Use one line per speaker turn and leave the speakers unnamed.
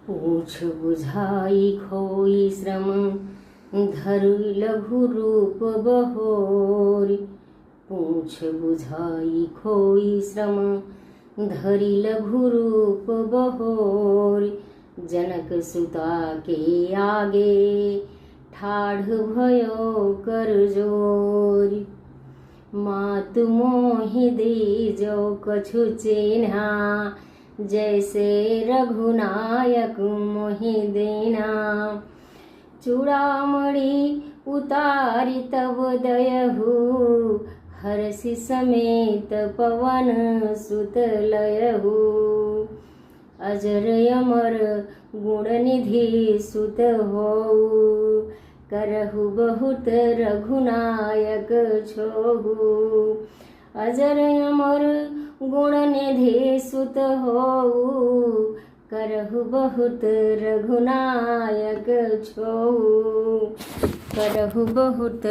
पूछ बुझाई खोई श्रम धरु लघु रूप बहोरी। पूछ बुझाई खोई श्रम धरि लघु रूप बहोरी। जनक सुता के आगे ठाढ़ भयो कर जोरी। मातु मोहि दीजो कछु चेन्हा जैसे रघुनायक मोहि देना। चूड़ामणि उतारि तब दयहु हर्षि समेत पवन सुत लयहु। अजर अमर गुणनिधि सुत होऊ करहु बहुत रघुनायक छोहु। अजर अमर गुणनिधि सुत होऊ करहु बहुत रघुनायक छोहु। करहु बहुत